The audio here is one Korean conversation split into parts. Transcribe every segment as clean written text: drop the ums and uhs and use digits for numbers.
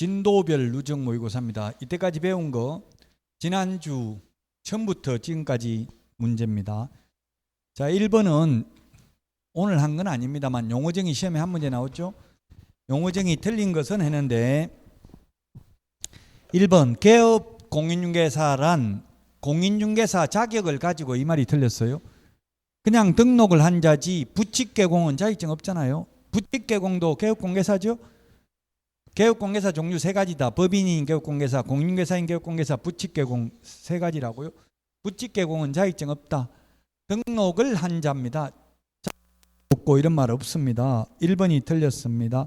진도별 누적 모의고사입니다. 이때까지 배운 거 지난주 처음부터 지금까지 문제입니다. 자, 1번은 오늘 한 건 아닙니다만 용어정의 시험에 한 문제 나왔죠. 용어정의 틀린 것은 했는데 1번 개업 공인중개사란 공인중개사 자격을 가지고 이 말이 틀렸어요. 그냥 등록을 한 자지 부칙개공은 자격증 없잖아요. 부칙개공도 개업공개사죠. 개업공개사 종류 세 가지다. 법인인 개업공개사, 공인중개사인 개업공개사, 부칙개공 세 가지라고요. 부칙개공은 자격증 없다. 등록을 한 자입니다. 없고 이런 말 없습니다. 1번이 틀렸습니다.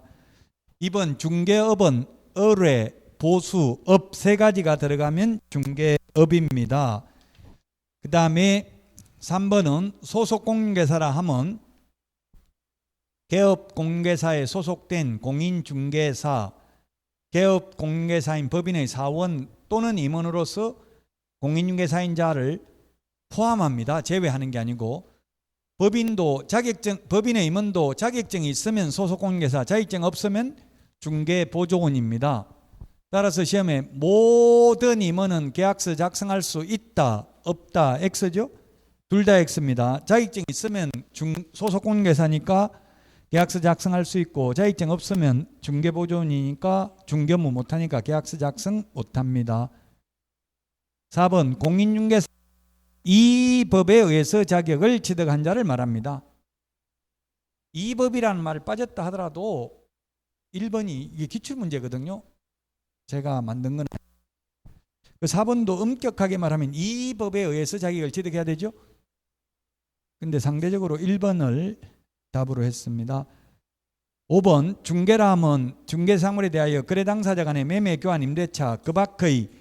2번 중개업은 의뢰, 보수, 업 세 가지가 들어가면 중개업입니다. 그 다음에 3번은 소속공인중개사라 하면 개업공개사에 소속된 공인중개사, 개업공개사인 법인의 사원 또는 임원으로서 공인중개사인 자를 포함합니다. 제외하는 게 아니고 법인도 자격증, 법인의 임원도 자격증이 있으면 소속공인중개사, 자격증 없으면 중개보조원입니다. 따라서 시험에 모든 임원은 계약서 작성할 수 있다, 없다, X죠? 둘 다 X입니다. 자격증 있으면 소속공인중개사니까 계약서 작성할 수 있고 자격증 없으면 중개보조원이니까 중개업무 못하니까 계약서 작성 못합니다. 4번 공인중개사 이 법에 의해서 자격을 취득한 자를 말합니다. 이 법이라는 말을 빠졌다 하더라도 1번이 이게 기출문제거든요. 제가 만든 건 4번도 엄격하게 말하면 이 법에 의해서 자격을 취득해야 되죠. 근데 상대적으로 1번을 답으로 했습니다. 5번 중개라 하면 중개사물에 대하여 거래 당사자 간의 매매, 교환, 임대차 그 밖의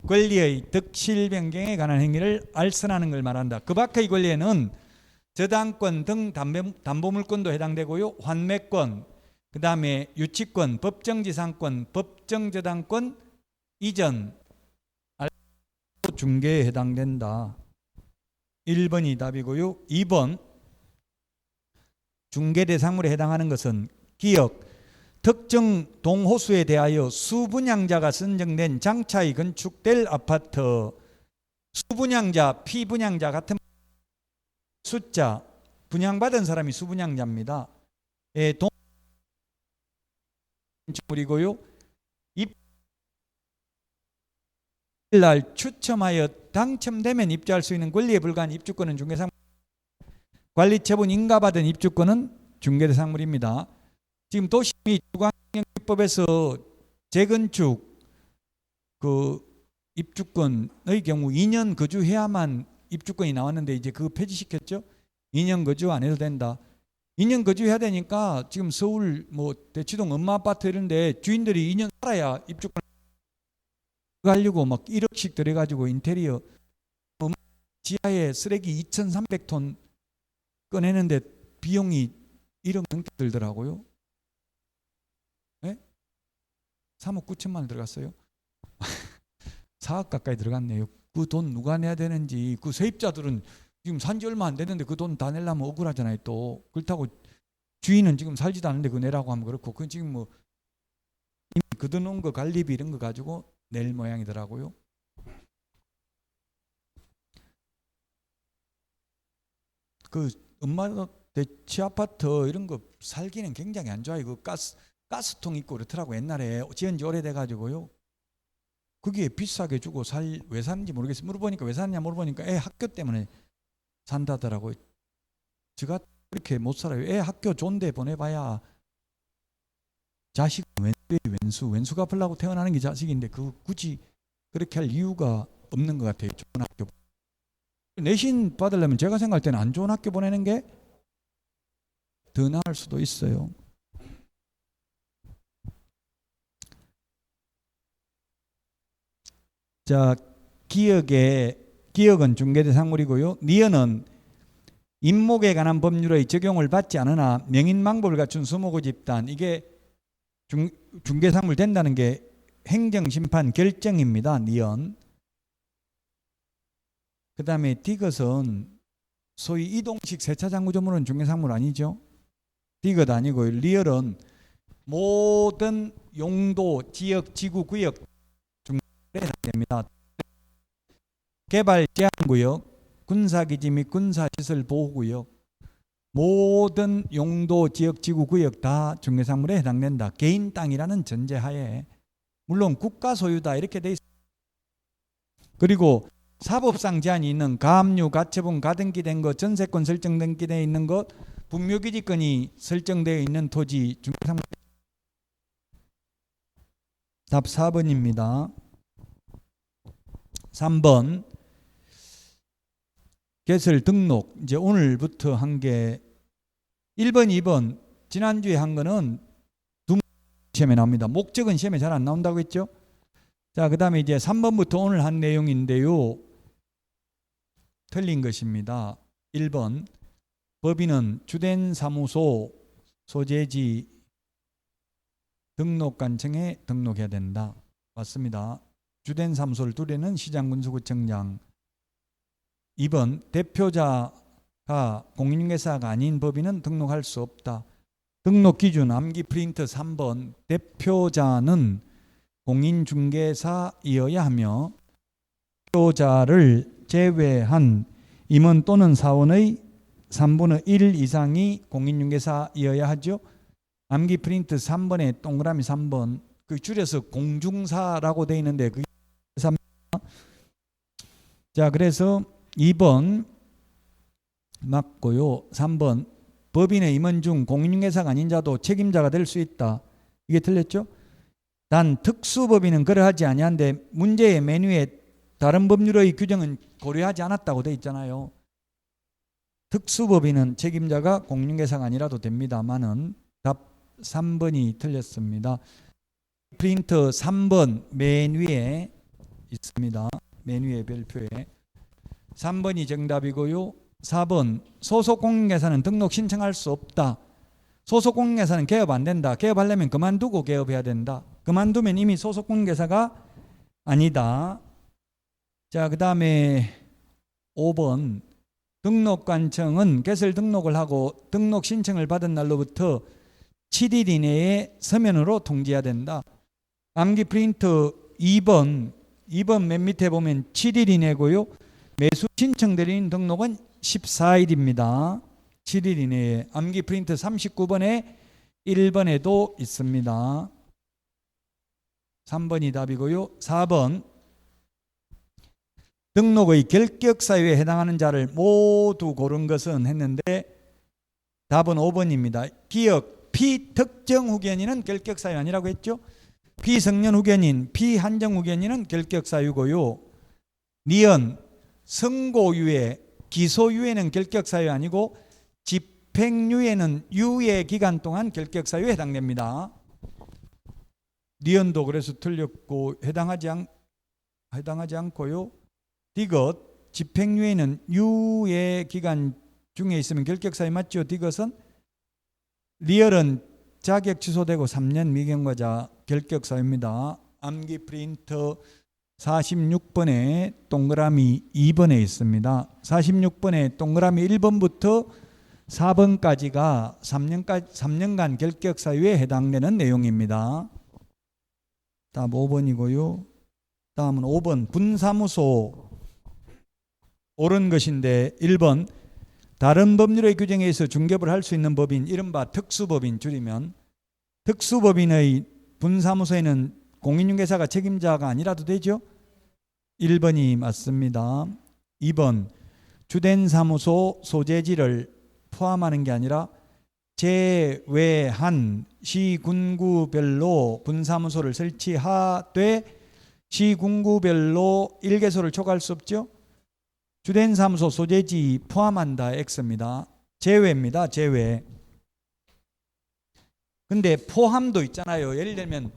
권리의 득실 변경에 관한 행위를 알선하는 걸 말한다. 그 밖의 권리에는 저당권 등 담보물권도 해당되고요. 환매권, 그 다음에 유치권, 법정지상권, 법정저당권 이전 중개에 해당된다. 1번이 답이고요. 2번 중개대상물에 해당하는 것은 기역, 특정 동호수에 대하여 수분양자가 선정된 장차에 건축될 아파트, 수분양자, 피분양자 같은 숫자, 분양받은 사람이 수분양자입니다. 건축물이고요. 입주날 추첨하여 당첨되면 입주할 수 있는 권리에 불과한 입주권은 중개상물, 관리처분 인가받은 입주권은 중개대상물입니다. 지금 도시미 주거환경법에서 재건축 그 입주권의 경우 2년 거주해야만 입주권이 나왔는데 이제 그거 폐지시켰죠. 2년 거주 안 해도 된다. 2년 거주해야 되니까 지금 서울 뭐 대치동 엄마 아파트 이런데 주인들이 2년 살아야 입주권 하려고 막 1억씩 들여가지고 인테리어 지하에 쓰레기 2,300톤 꺼내는데 비용이 1억 넘게 들더라고요. 네? 3억 9천만 원 들어갔어요. 4억 가까이 들어갔네요. 그 돈 누가 내야 되는지, 그 세입자들은 지금 산지 얼마 안 됐는데 그 돈 다 내려면 억울하잖아요. 또 그렇다고 주인은 지금 살지도 않는데 그거 내라고 하면 그렇고, 그건 지금 뭐 이미 걷어놓은 거 관리비 이런 거 가지고 낼 모양이더라고요. 그 엄마 대치 아파트 이런 거 살기는 굉장히 안 좋아요. 그 가스통 있고 그렇더라고. 옛날에 지은 지 오래돼가지고요. 그게 비싸게 주고 왜 사는지 모르겠어요. 물어보니까 왜 사느냐 물어보니까 애 학교 때문에 산다더라고요. 제가 그렇게 못 살아요. 애 학교 좋은 데 보내봐야 자식은 왼수 갚으려고 태어나는 게 자식인데 그 굳이 그렇게 할 이유가 없는 것 같아요. 좋은 학교 내신 받으려면 제가 생각할 때는 안 좋은 학교 보내는 게 더 나을 수도 있어요. 자, 기역은 중개대상물이고요. 니은은 임목에 관한 법률의 적용을 받지 않으나 명인망법을 갖춘 수목의 집단, 이게 중개상물 된다는 게 행정심판 결정입니다. 니은. 그 다음에 디귿은 소위 이동식 세차장 구조물은 중개상물 아니죠. 디귿 아니고 리얼은 모든 용도, 지역, 지구, 구역 중에 해당됩니다. 개발 제한구역, 군사기지 및 군사시설 보호구역, 모든 용도, 지역, 지구, 구역 다 중개사물에 해당된다. 개인 땅이라는 전제하에, 물론 국가 소유다 이렇게 돼 있습니다. 그리고 사법상 제한이 있는 가압류, 가처분, 가등기된 것, 전세권 설정등기되어 있는 것, 분묘기지권이 설정되어 있는 토지 중개사물. 답 4번입니다. 3번 개설 등록. 이제 오늘부터 한 게 1번, 2번 지난주에 한 거는 두 시험에 나옵니다. 목적은 시험에 잘 안 나온다고 했죠. 자, 그 다음에 이제 3번부터 오늘 한 내용인데요. 틀린 것입니다. 1번 법인은 주된 사무소 소재지 등록관청에 등록해야 된다. 맞습니다. 주된 사무소를 두려는 시장군수구청장. 2번 대표자가 공인중개사가 아닌 법인은 등록할 수 없다. 등록 기준 암기 프린트 3번 대표자는 공인중개사이어야 하며 대표자를 제외한 임원 또는 사원의 3분의 1 이상이 공인중개사이어야 하죠. 암기 프린트 3번에 동그라미 3번 그 줄여서 공중사라고 되어 있는데 그게 3입니다. 자, 그래서 2번 맞고요. 3번 법인의 임원 중 공인중개사가 아닌 자도 책임자가 될 수 있다. 이게 틀렸죠? 단 특수법인은 그러하지 아니한데 문제의 메뉴에 다른 법률의 규정은 고려하지 않았다고 돼 있잖아요. 특수법인은 책임자가 공인중개사가 아니라도 됩니다만은 답 3번이 틀렸습니다. 프린터 3번 맨 위에 있습니다. 맨 위에 별표에 3번이 정답이고요. 4번 소속 공인중개사는 등록 신청할 수 없다. 소속 공인중개사는 개업 안 된다. 개업하려면 그만두고 개업해야 된다. 그만두면 이미 소속 공인중개사가 아니다. 자, 그 다음에 5번 등록관청은 개설 등록을 하고 등록 신청을 받은 날로부터 7일 이내에 서면으로 통지해야 된다. 암기 프린터 2번 맨 밑에 보면 7일 이내고요. 매수 신청드린 등록은 14일입니다. 7일 이내에. 암기 프린터 39번에 1번에도 있습니다. 3번이 답이고요. 4번 등록의 결격 사유에 해당하는 자를 모두 고른 것은 했는데 답은 5번입니다. 기억 피특정 후견인은 결격 사유 아니라고 했죠. 피성년 후견인, 피한정 후견인은 결격 사유고요. 니은 선고유예, 기소유예는 결격 사유 아니고 집행유예는 유예 기간 동안 결격 사유에 해당됩니다. 니은도 그래서 틀렸고 해당하지 않고요. 디귿 집행유예는 유예 기간 중에 있으면 결격 사유 맞죠? 디귿은 리얼은 자격 취소되고 3년 미경과자 결격 사유입니다. 암기 프린터 46번에 동그라미 2번에 있습니다. 46번에 동그라미 1번부터 4번까지가 3년간 결격 사유에 해당되는 내용입니다. 다음 5번이고요. 다음은 5번 분사무소 옳은 것인데 1번 다른 법률의 규정에 의해서 중개업을 할 수 있는 법인 이른바 특수법인 줄이면 특수법인의 분사무소에는 공인중개사가 책임자가 아니라도 되죠. 1번이 맞습니다. 2번 주된 사무소 소재지를 포함하는 게 아니라 제외한 시군구별로 분사무소를 설치하되 시군구별로 1개소를 초과할 수 없죠. 주된 사무소 소재지 포함한다 X입니다. 제외입니다. 제외. 근데 포함도 있잖아요. 예를 들면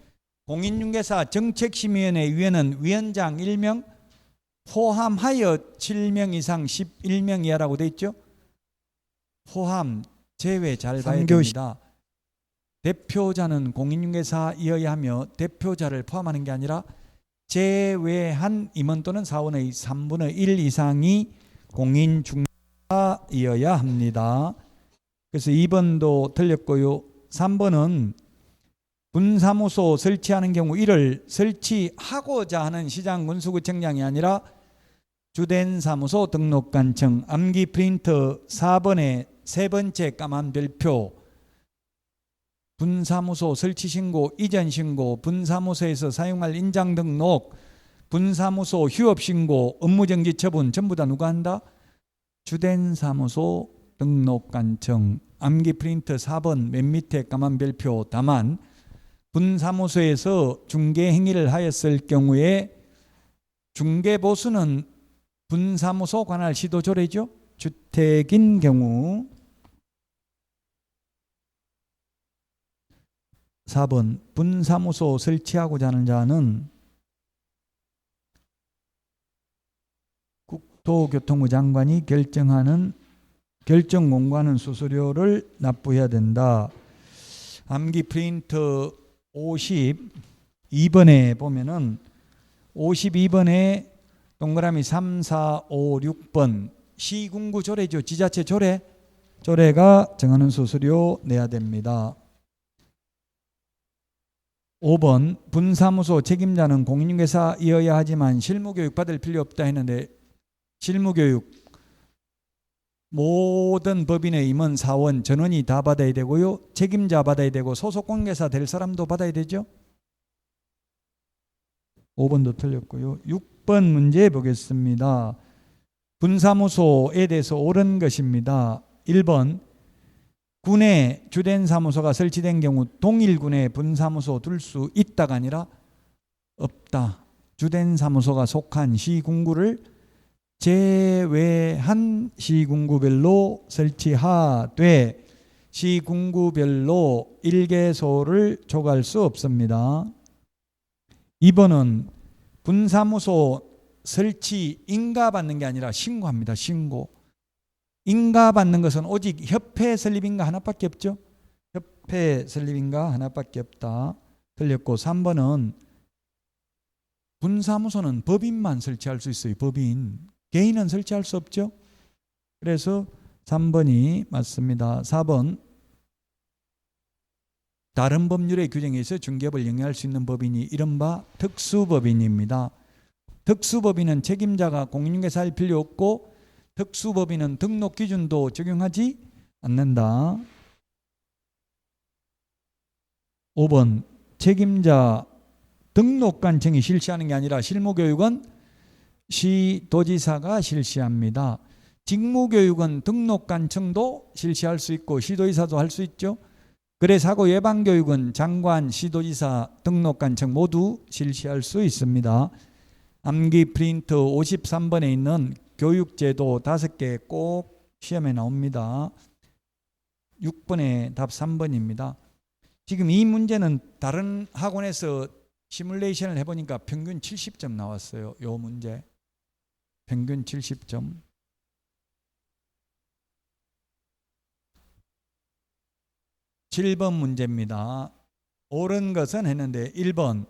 공인중개사 정책심의위원회 위원은 위원장 1명 포함하여 7명 이상 11명 이하라고 돼 있죠. 포함, 제외 잘 봐야 됩니다. 대표자는 공인중개사이어야 하며 대표자를 포함하는 게 아니라 제외한 임원 또는 사원의 3분의 1 이상이 공인중개사이어야 합니다. 그래서 2번도 틀렸고요. 3번은 분사무소 설치하는 경우 이를 설치하고자 하는 시장군수구청장이 아니라 주된 사무소 등록관청 암기 프린터 4번의 세 번째 까만 별표 분사무소 설치 신고, 이전 신고, 분사무소에서 사용할 인장 등록, 분사무소 휴업 신고, 업무정지 처분 전부 다 누가 한다? 주된 사무소 등록관청 암기 프린터 4번 맨 밑에 까만 별표. 다만 분사무소에서 중개 행위를 하였을 경우에 중개보수는 분사무소 관할 시도조례죠. 주택인 경우 4번 분사무소 설치하고자 하는 자는 국토교통부 장관이 결정하는 결정 공고하는 수수료를 납부해야 된다. 암기 프린터 52번에 보면은 52번에 동그라미 3, 4, 5, 6번 시군구 조례죠. 지자체 조례. 조례가 정하는 수수료 내야 됩니다. 5번 분사무소 책임자는 공인중개사이어야 하지만 실무교육 받을 필요 없다 했는데 실무교육 모든 법인의 임원 사원 전원이 다 받아야 되고요. 책임자 받아야 되고 소속공개사 될 사람도 받아야 되죠. 5번도 틀렸고요. 6번 문제 보겠습니다. 분사무소에 대해서 옳은 것입니다. 1번 군에 주된 사무소가 설치된 경우 동일 군에 분사무소 둘 수 있다가 아니라 없다. 주된 사무소가 속한 시군구를 제외한 시군구별로 설치하되 시군구별로 일개소를 족할 수 없습니다. 2번은 분사무소 설치 인가받는 게 아니라 신고합니다. 신고. 인가받는 것은 오직 협회 설립인가 하나밖에 없죠. 협회 설립인가 하나밖에 없다. 틀렸고 3번은 분사무소는 법인만 설치할 수 있어요. 법인. 개인은 설치할 수 없죠. 그래서 3번이 맞습니다. 4번 다른 법률의 규정에 의해서 중개업을 영위할 수 있는 법인이 이른바 특수법인입니다. 특수법인은 책임자가 공인중개사일 필요 없고 특수법인은 등록 기준도 적용하지 않는다. 5번 책임자 등록관청이 실시하는 게 아니라 실무교육은 시도지사가 실시합니다. 직무교육은 등록관청도 실시할 수 있고 시도지사도 할 수 있죠. 거래사고 예방교육은 장관, 시도지사, 등록관청 모두 실시할 수 있습니다. 암기 프린트 53번에 있는 교육제도 5개 꼭 시험에 나옵니다. 6번의 답 3번입니다. 지금 이 문제는 다른 학원에서 시뮬레이션을 해보니까 평균 70점 나왔어요. 이 문제 평균 70점. (7번) 문제입니다. 옳은 것은 했는데 1번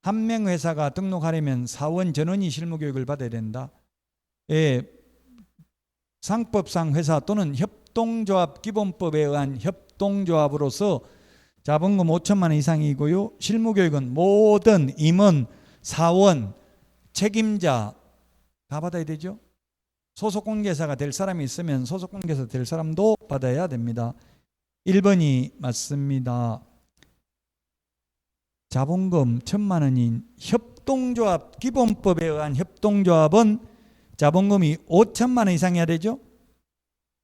한 명 회사가 등록하려면 사원 전원이 실무교육을 받아야 된다. 예, 상법상 회사 또는 협동조합 기본법에 의한 협동조합으로서 자본금 5천만 원 이상이고요. 실무교육은 모든 임원, 사원, 책임자 다 받아야 되죠. 소속공개사가 될 사람이 있으면 소속공개사 될 사람도 받아야 됩니다. 1번이 맞습니다. 자본금 1,000만 원인 협동조합 기본법에 의한 협동조합은 자본금이 5천만 원 이상이어야 되죠.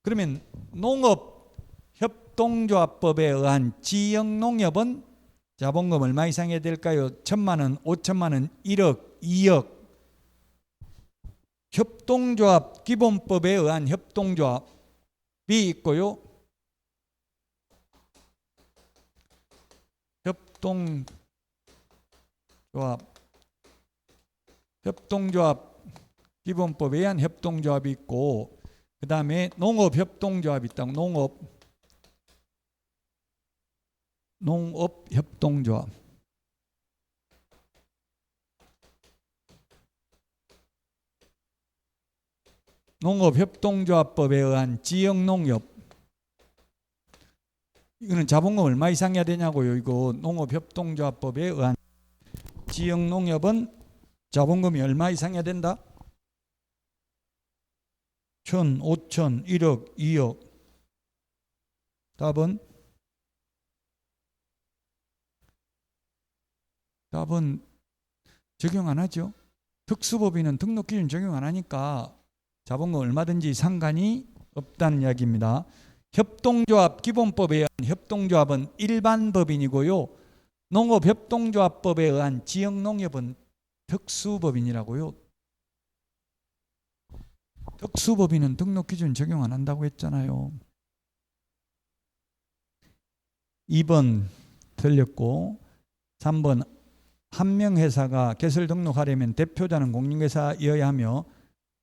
그러면 농업 협동조합법에 의한 지역농협은 자본금 얼마 이상이어야 될까요? 1,000만 원, 5천만 원, 1억, 2억. 협동조합 기본법에 의한 협동조합이 있고요. 협동조합 기본법에 의한 협동조합이 있고 그 다음에 농업협동조합이 있다고. 농업협동조합. 농업협동조합법에 의한 지역농협. 이거는 자본금 얼마 이상 해야 되냐고요. 이거 농업협동조합법에 의한 지역농협은 자본금이 얼마 이상 해야 된다? 1,000, 5천, 1억, 2억. 답은 적용 안 하죠. 특수법인은 등록기준 적용 안 하니까 자본금 얼마든지 상관이 없다는 이야기입니다. 협동조합 기본법에 의한 협동조합은 일반 법인이고요. 농업협동조합법에 의한 지역농협은 특수법인이라고요. 특수법인은 등록기준 적용 안 한다고 했잖아요. 2번 틀렸고 3번 한명회사가 개설 등록하려면 대표자는 공인중개사여야 하며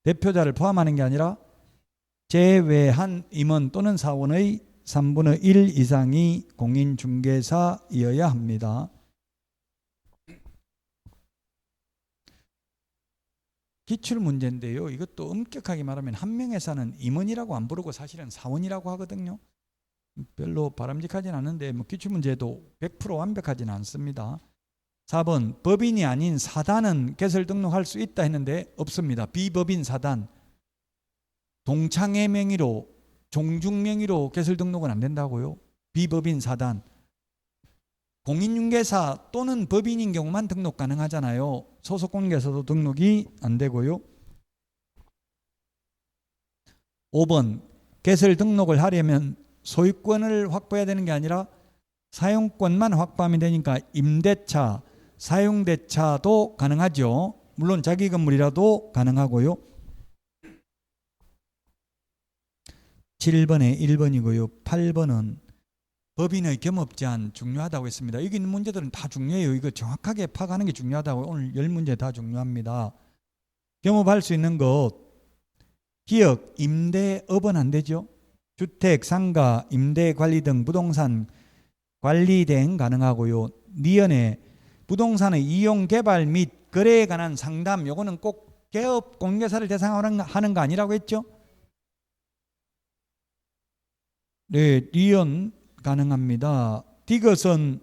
대표자를 포함하는 게 아니라 제외한 임원 또는 사원의 3분의 1 이상이 공인중개사여야 합니다. 기출문제인데요. 이것도 엄격하게 말하면 한명회사는 임원이라고 안 부르고 사실은 사원이라고 하거든요. 별로 바람직하진 않은데 뭐 기출문제도 100% 완벽하진 않습니다. 4번 법인이 아닌 사단은 개설 등록할 수 있다 했는데 없습니다. 비법인 사단 동창회 명의로 종중 명의로 개설 등록은 안 된다고요. 비법인 사단 공인중개사 또는 법인인 경우만 등록 가능하잖아요. 소속 공인중개사도 등록이 안 되고요. 5번 개설 등록을 하려면 소유권을 확보해야 되는 게 아니라 사용권만 확보하면 되니까 임대차, 사용대차도 가능하죠. 물론 자기 건물이라도 가능하고요. 7번에 1번이고요. 8번은 법인의 겸업 제한 중요하다고 했습니다. 여기 있는 문제들은 다 중요해요. 이거 정확하게 파악하는 게 중요하다고. 오늘 10문제 다 중요합니다. 겸업할 수 있는 것 기업, 임대업은 안 되죠. 주택, 상가, 임대 관리 등 부동산 관리 대행 가능하고요. 니은에 부동산의 이용 개발 및 거래에 관한 상담 요거는 꼭 개업 공개사를 대상으로 하는 거 아니라고 했죠? 네, 니은 가능합니다. 디귿은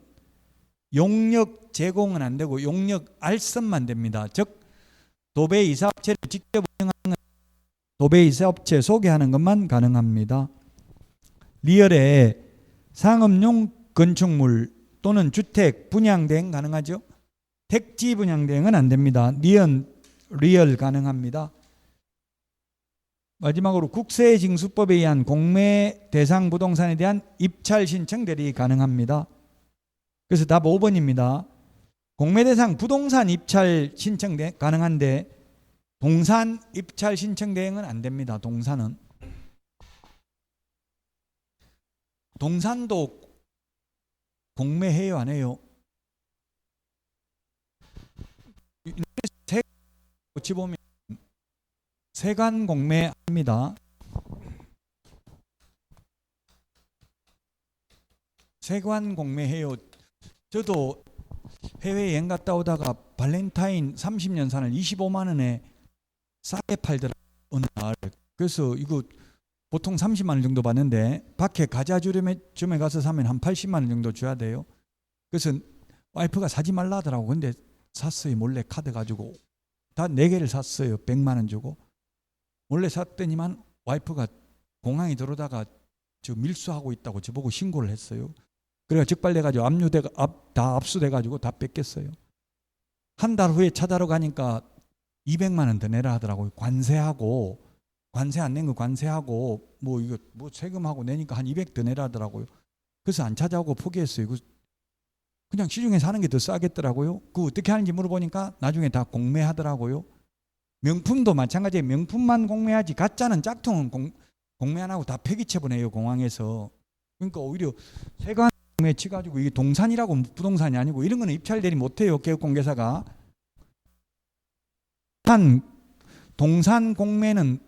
용역 제공은 안 되고 용역 알선만 됩니다. 즉 도배이사업체를 직접 운영하는 도배이사업체 소개하는 것만 가능합니다. 리얼에 상업용 건축물 또는 주택 분양 대행 가능하죠. 택지 분양 대행은 안 됩니다. 니은 리얼 가능합니다. 마지막으로 국세징수법에 의한 공매 대상 부동산에 대한 입찰 신청 대리 가능합니다. 그래서 답 5번입니다. 공매 대상 부동산 입찰 신청 가능한데 동산 입찰 신청 대행은 안 됩니다. 동산도 공매해요 안 해요? 보면 세관 공매합니다. 세관 공매해요. 저도 해외여행 갔다 오다가 발렌타인 30년 산을 25만 원에 싸게 팔더라 어느 날. 그래서 이거 보통 30만 원 정도 받는데 밖에 과자주점에 가서 사면 한 80만 원 정도 줘야 돼요. 그래서 와이프가 사지 말라 하더라고. 근데 샀어요. 몰래 카드 가지고 다 4개를 샀어요. 100만 원 주고. 몰래 샀더니만 와이프가 공항에 들어오다가 저 밀수하고 있다고 저보고 신고를 했어요. 그래가 적발돼가지고 다 압수돼가지고 다 뺏겼어요. 한 달 후에 찾아러 가니까 200만 원 더 내라 하더라고요. 관세 안 낸 거 관세하고 뭐 이거 뭐 세금하고 내니까 한 200 더 내라 하더라고요. 그래서 안 찾아오고 포기했어요. 그냥 시중에 사는 게 더 싸겠더라고요. 그 어떻게 하는지 물어보니까 나중에 다 공매하더라고요. 명품도 마찬가지예요. 명품만 공매하지 가짜는 짝퉁은 공매 안 하고 다 폐기처분해요. 공항에서. 그러니까 오히려 세관 공매 치가지고 이게 동산이라고 부동산이 아니고 이런 거는 입찰 대리 못해요. 개업공개사가. 동산 공매는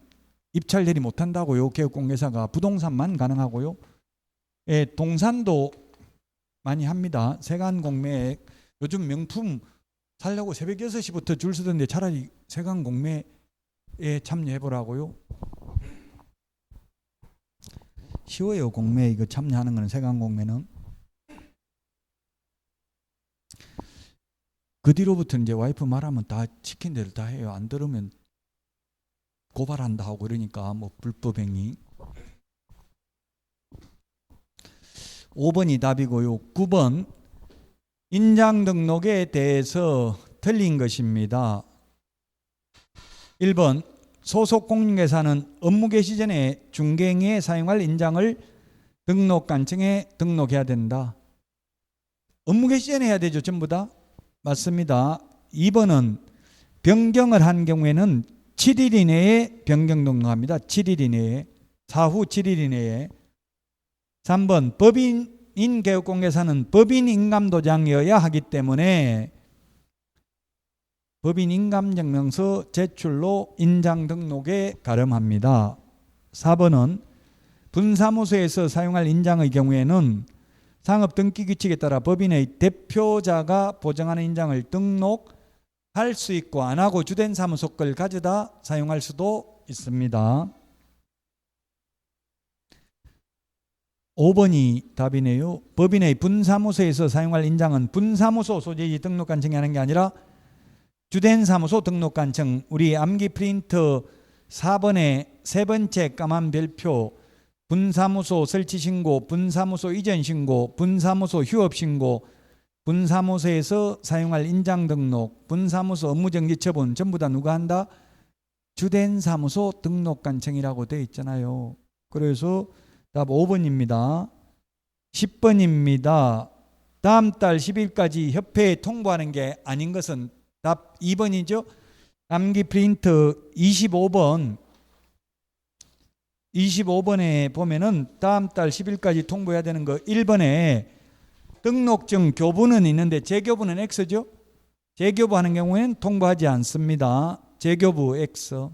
입찰 대리 못한다고요. 개업공개사가. 부동산만 가능하고요. 예, 동산도 많이 합니다. 세관 공매. 요즘 명품 살려고 새벽 6시부터 줄 서던데 차라리 세관 공매에 참여해보라고요. 쉬워요. 공매 이거 참여하는 거는 세관 공매는. 그 뒤로부터 이제 와이프 말하면 다 시킨 대로 다 해요. 안 들으면 고발한다 하고 그러니까 뭐 불법행위. 5번이 답이고요. 9번 인장 등록에 대해서 틀린 것입니다. 1번 소속 공인중개사는 업무 개시 전에 중개행위에 사용할 인장을 등록관청에 등록해야 된다. 업무 개시 전에 해야 되죠. 전부 다. 맞습니다. 2번은 변경을 한 경우에는 7일 이내에 변경 등록합니다. 7일 이내에. 사후 7일 이내에. 3번 법인인 개업공개사는 법인 인감도장이어야 하기 때문에 법인 인감증명서 제출로 인장 등록에 가름합니다. 4번은 분사무소에서 사용할 인장의 경우에는 상업등기규칙에 따라 법인의 대표자가 보정하는 인장을 등록할 수 있고 안 하고 주된 사무소 걸 가져다 사용할 수도 있습니다. 5번이 답이네요. 법인의 분사무소에서 사용할 인장은 분사무소 소재지 등록관청이 하는 게 아니라 주된 사무소 등록관청. 우리 암기 프린터 4번에 세 번째 까만 별표 분사무소 설치 신고, 분사무소 이전 신고, 분사무소 휴업 신고, 분사무소에서 사용할 인장 등록, 분사무소 업무정지 처분 전부 다 누가 한다? 주된 사무소 등록관청이라고 되어 있잖아요. 그래서 답 5번입니다. 10번입니다. 다음 달 10일까지 협회에 통보하는 게 아닌 것은 답 2번이죠. 암기 프린터 25번에 보면은 다음 달 10일까지 통보해야 되는 거 1번에 등록증 교부는 있는데 재교부는 X죠. 재교부하는 경우에는 통보하지 않습니다. 재교부 X.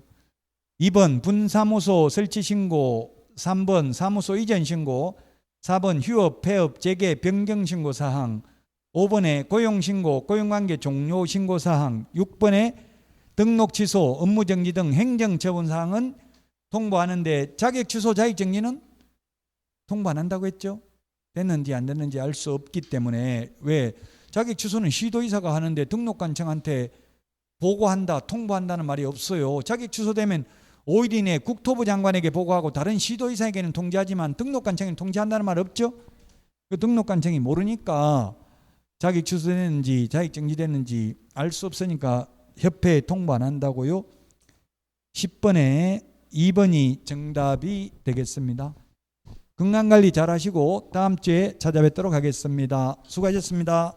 2번 분사무소 설치 신고, 3번 사무소 이전 신고, 4번 휴업, 폐업, 재개, 변경 신고 사항, 5번에 고용 신고, 고용관계 종료 신고 사항, 6번에 등록 취소, 업무 정지 등 행정 처분 사항은 통보하는데 자격 취소, 자격 정지는 통보 안 한다고 했죠. 됐는지 안 됐는지 알 수 없기 때문에. 왜? 자격 취소는 시도이사가 하는데 등록관청한테 보고한다, 통보한다는 말이 없어요. 자격 취소되면 5일 이내에 국토부 장관에게 보고하고 다른 시도이사에게는 통지하지만 등록관청에는 통지한다는 말 없죠. 그 등록관청이 모르니까 자격 취소됐는지 자격 정지됐는지 알 수 없으니까 협회에 통보 안 한다고요. 10번에 2번이 정답이 되겠습니다. 건강관리 잘 하시고 다음 주에 찾아뵙도록 하겠습니다. 수고하셨습니다.